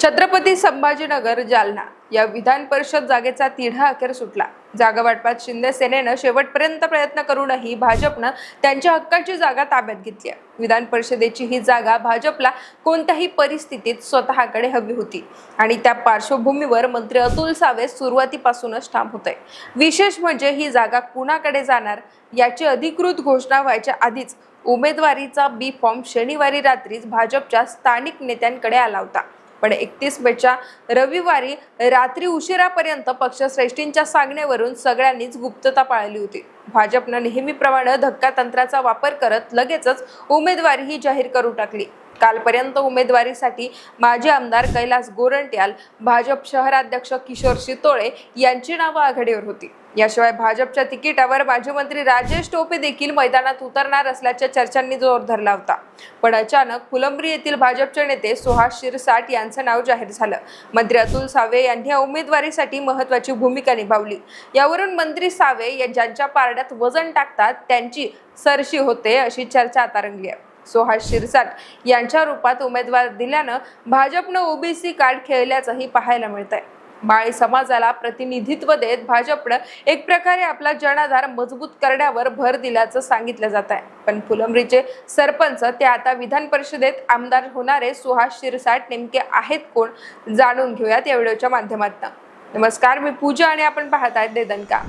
छत्रपती संभाजीनगर जालना या विधान परिषद जागेचा तिढा अखेर सुटला। जागा वाटपात शिंदे सेनेनं शेवटपर्यंत प्रयत्न करूनही भाजपनं त्यांच्या हक्काची जागा ताब्यात घेतली आहे। विधान परिषदेची ही जागा भाजपला कोणत्याही परिस्थितीत स्वतःकडे हवी होती आणि त्या पार्श्वभूमीवर मंत्री अतुल सावे सुरुवातीपासूनच ठाम होते। विशेष म्हणजे ही जागा कुणाकडे जाणार याची अधिकृत घोषणा व्हायच्या आधीच उमेदवारीचा बी फॉर्म शनिवारी रात्रीच भाजपच्या स्थानिक नेत्यांकडे आला होता। पण 31 मेच्या रविवारी रात्री उशिरापर्यंत पक्षश्रेष्ठींच्या सांगण्यावरून सगळ्यांनीच गुप्तता पाळली होती। भाजपनं नेहमीप्रमाणे धक्कातंत्राचा वापर करत लगेचच उमेदवारीही जाहीर करून टाकली। कालपर्यंत उमेदवारीसाठी माजी आमदार कैलास गोरंट्याल, भाजप शहराध्यक्ष किशोर शितोळे यांची नावं आघाडीवर होती। याशिवाय भाजपच्या तिकिटावर माजी मंत्री राजेश टोपे देखील मैदानात उतरणार असल्याच्या चर्चांनी जोर धरला होता। पण अचानक फुलंब्री येथील भाजपचे नेते सुहास शिरसाट यांचं नाव जाहीर झालं। मंत्री अतुल सावे यांनी या उमेदवारीसाठी महत्त्वाची भूमिका निभावली। यावरून मंत्री सावे ज्यांच्या पारड्यात वजन टाकतात त्यांची सरशी होते अशी चर्चा आता रंगली आहे। सुहास शिरसाट यांच्या रूपात उमेदवार दिल्यानं भाजपनं ओबीसी कार्ड खेळल्याचंही पाहायला मिळतंय। माळी समाजाला प्रतिनिधित्व देत भाजपनं एक प्रकारे आपला जनाधार मजबूत करण्यावर भर दिल्याचं सांगितलं जात आहे। पण फुलंब्रीचे सरपंच ते आता विधान परिषदेत आमदार होणारे सुहास शिरसाट नेमके आहेत कोण, जाणून घेऊयात या व्हिडिओच्या माध्यमातून। नमस्कार, मी पूजा आणि आपण पाहत आहात देदनका।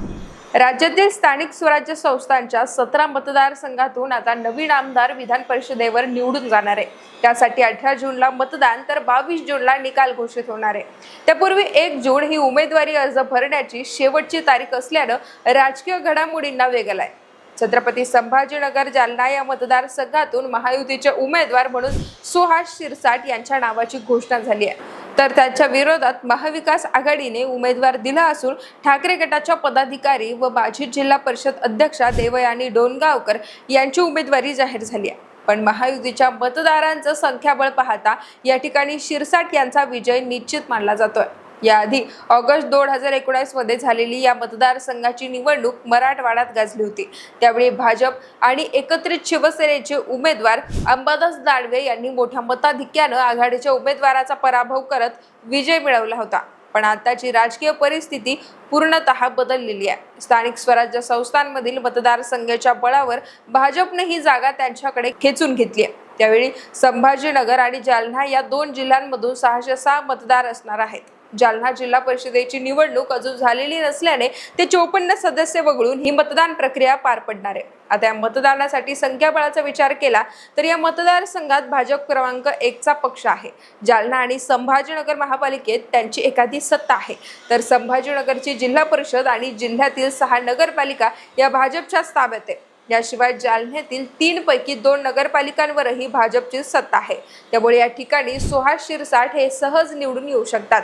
राज्यातील स्थानिक स्वराज्य संस्थांच्या 17 मतदारसंघातून आता नवीन आमदार विधान परिषदेवर निवडून जाणार आहे। त्यासाठी 18 जूनला मतदान तर 22 जूनला निकाल घोषित होणार आहे। त्यापूर्वी 1 जून ही उमेदवारी अर्ज भरण्याची शेवटची तारीख असल्यानं राजकीय घडामोडींना वेग आलाय। छत्रपती संभाजीनगर जालना या मतदारसंघातून महायुतीचे उमेदवार म्हणून सुहास शिरसाट यांच्या नावाची घोषणा झाली आहे। तर त्यांच्या विरोधात महाविकास आघाडीने उमेदवार दिला असून ठाकरे गटाच्या पदाधिकारी व माजी जिल्हा परिषद अध्यक्षा देवयानी डोणगावकर यांची उमेदवारी जाहीर झाली आहे। पण महायुतीच्या मतदारांचं संख्याबळ पाहता या ठिकाणी शिरसाट यांचा विजय निश्चित मानला जातोय। याआधी ऑगस्ट 2019 मध्ये झालेली या मतदारसंघाची निवडणूक मराठवाड्यात गाजली होती। त्यावेळी भाजप आणि एकत्रित शिवसेनेचे उमेदवार अंबादास दानवे यांनी मोठ्या मताधिक्यानं आघाडीच्या उमेदवाराचा पराभव करत विजय मिळवला होता। पण आताची राजकीय परिस्थिती पूर्णतः बदललेली आहे। स्थानिक स्वराज्य संस्थांमधील मतदारसंघाच्या बळावर भाजपने ही जागा त्यांच्याकडे खेचून घेतली आहे। त्यावेळी संभाजीनगर आणि जालना या 2 जिल्ह्यांमधून 606 मतदार असणार आहेत। जालना जिल्हा परिषदेची निवडणूक अजून झालेली नसल्याने ते 54 सदस्य वगळून ही मतदान प्रक्रिया पार पडणार आहे। आता या मतदानासाठी संख्याबळाचा विचार केला तर या मतदारसंघात भाजप क्रमांक 1 चा पक्ष आहे। जालना आणि संभाजीनगर महापालिकेत त्यांची एकाधी सत्ता आहे, तर संभाजीनगरची जिल्हा परिषद आणि जिल्ह्यातील 6 नगरपालिका या भाजपच्या ताब्यात आहे। याशिवाय जालन्यातील 3 पैकी 2 नगरपालिकांवरही भाजपची सत्ता आहे। त्यामुळे या ठिकाणी सुहास शिरसाट हे सहज निवडून येऊ शकतात।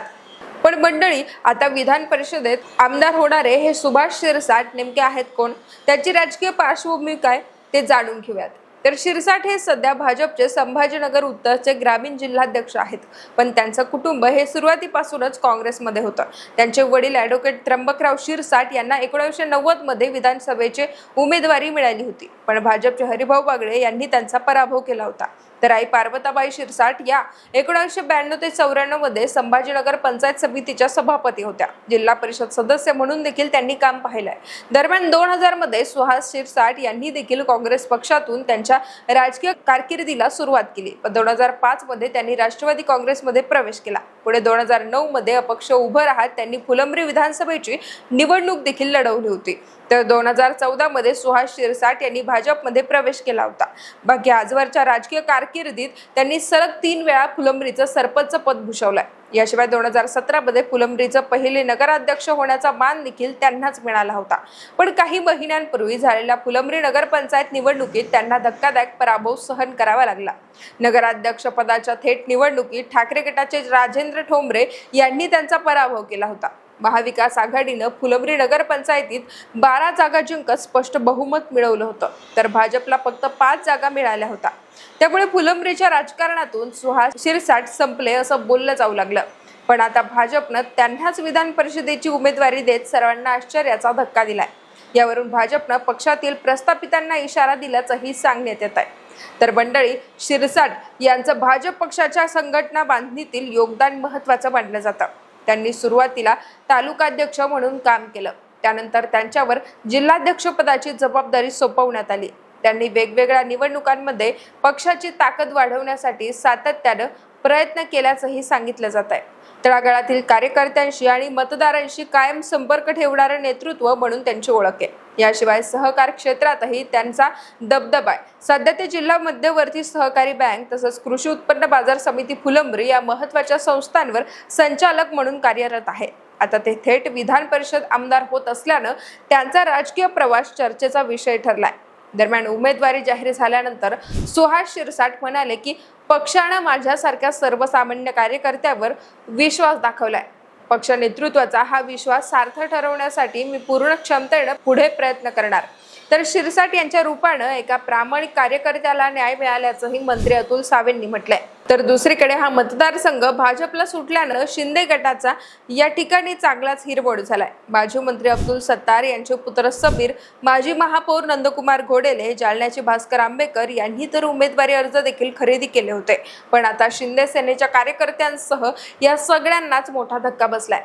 पण मंडळी, आता विधान परिषदेत आमदार होणारे हे सुहास शिरसाट नेमके आहेत कोण, त्याची राजकीय पार्श्वभूमी काय ते जाणून घेऊयात। तर शिरसाट हे सध्या भाजपचे संभाजीनगर उत्तरचे ग्रामीण जिल्हाध्यक्ष आहेत। पण त्यांचं कुटुंब हे सुरुवातीपासूनच काँग्रेसमध्ये होतं। त्यांचे वडील ॲडव्होकेट त्र्यंबकराव शिरसाट यांना 1990 मध्ये विधानसभेची उमेदवारी मिळाली होती, पण भाजपचे हरिभाऊ बागडे यांनी त्यांचा पराभव केला होता। तर आई पार्वताबाई शिरसाट या 1992 ते 94 मध्ये संभाजीनगर पंचायत समितीच्या सभापती होत्या। जिल्हा परिषद सदस्य म्हणून देखील त्यांनी काम पाहिलंय। दरम्यान 2000 मध्ये सुहास शिरसाट यांनी देखील काँग्रेस पक्षातून त्यांच्या राजकीय कारकिर्दीला सुरुवात केली। पण 2005 मध्ये त्यांनी राष्ट्रवादी काँग्रेसमध्ये प्रवेश केला। पुढे 2009 मध्ये अपक्ष उभं राहत त्यांनी फुलंब्री विधानसभेची निवडणूक देखील लढवली होती। तर 2014 मध्ये सुहास शिरसाट यांनी भाजपमध्ये प्रवेश केला होता। बाकी आजवरच्या राजकीय कारकिर्दीत त्यांनी सलग 3 वेळा फुलंब्रीचं सरपंच पद भूषवलंय। याशिवाय 2017 मध्ये फुलंब्रीचं पहिले नगराध्यक्ष होण्याचा मान देखील त्यांनाच मिळाला होता। पण काही महिन्यांपूर्वी झालेल्या फुलंब्री नगरपंचायत निवडणुकीत त्यांना धक्कादायक पराभव सहन करावा लागला। नगराध्यक्ष पदाच्या थेट निवडणुकीत ठाकरे गटाचे राजेंद्र ठोंबरे यांनी त्यांचा पराभव केला होता। महाविकास आघाडीनं फुलंब्री नगरपंचायतीत 12 जागा जिंकत स्पष्ट बहुमत मिळवलं होतं, तर भाजपला फक्त 5 जागा मिळाल्या होत्या। त्यामुळे फुलंब्रीच्या राजकारणातून सुहास शिरसाट संपले असं बोललं जाऊ लागलं। पण आता भाजपनं त्यांनाच विधान परिषदेची उमेदवारी देत सर्वांना आश्चर्याचा धक्का दिलाय। यावरून भाजपनं पक्षातील प्रस्थापितांना इशारा दिल्याचंही सांगण्यात येत आहे। तर मंडळी शिरसाट यांचं भाजप पक्षाच्या संघटना बांधणीतील योगदान महत्त्वाचं मानलं जातं. त्यांनी सुरुवातीला तालुकाध्यक्ष म्हणून काम केलं. त्यानंतर त्यांच्यावर जिल्हाध्यक्षपदाची जबाबदारी सोपवण्यात आली. त्यांनी वेगवेगळ्या निवडणुकांमध्ये पक्षाची ताकद वाढवण्यासाठी सातत्यानं प्रयत्न केल्याचंही सांगितलं जात आहे. तळागाळातील कार्यकर्त्यांशी आणि मतदारांशी कायम संपर्क ठेवणारं नेतृत्व म्हणून त्यांची ओळख आहे. याशिवाय सहकार क्षेत्रातही त्यांचा दबदबा आहे. सध्या ते जिल्हा मध्यवर्ती सहकारी बँक तसंच कृषी उत्पन्न बाजार समिती फुलंब्री या महत्त्वाच्या संस्थांवर संचालक म्हणून कार्यरत आहेत. आता ते थेट विधान परिषद आमदार होत असल्यानं त्यांचा राजकीय प्रवास चर्चेचा विषय ठरलाय. दरम्यान उमेदवारी जाहीर झाल्यानंतर सुहास शिरसाट म्हणाले की पक्षानं माझ्यासारख्या सर्वसामान्य कार्यकर्त्यावर विश्वास दाखवलाय. पक्ष नेतृत्वाचा हा विश्वास सार्थ ठरवण्यासाठी मी पूर्ण क्षमतेनं पुढे प्रयत्न करणार. तर शिरसाट यांच्या रूपानं एका प्रामाणिक कार्यकर्त्याला न्याय मिळाल्याचंही मंत्री अतुल सावेंनी म्हटलंय. तर दुसरीकडे हा मतदारसंघ भाजपला सुटल्यानं शिंदे गटाचा या ठिकाणी चांगलाच हिरवळ झालाय. माजी मंत्री अब्दुल सत्तार यांचे पुत्र सबीर, माजी महापौर नंदकुमार घोडेले, जालन्याचे भास्कर आंबेकर यांनी तर उमेदवारी अर्ज देखील खरेदी केले होते. पण आता शिंदे सेनेच्या कार्यकर्त्यांसह या सगळ्यांनाच मोठा धक्का बसलाय.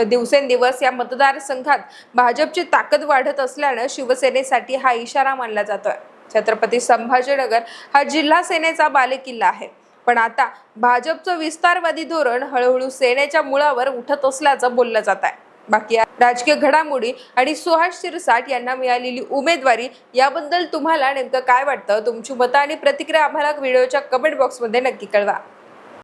दिवसेंदिवस या मतदारसंघात भाजपची ताकद वाढत असल्यानं शिवसेनेसाठी हा इशारा मानला जातोय. छत्रपती संभाजीनगर हा जिल्हा सेनेचा बालेकिल्ला आहे. पण आता भाजपचं विस्तारवादी धोरण हळूहळू सेनेच्या मुळावर उठत असल्याचं बोललं जात आहे. बाकी राजकीय घडामोडी आणि सुहास शिरसाट यांना मिळालेली उमेदवारी याबद्दल तुम्हाला नेमकं काय वाटतं? तुमची मतं आणि प्रतिक्रिया आम्हाला व्हिडिओच्या कमेंट बॉक्समध्ये नक्की कळवा.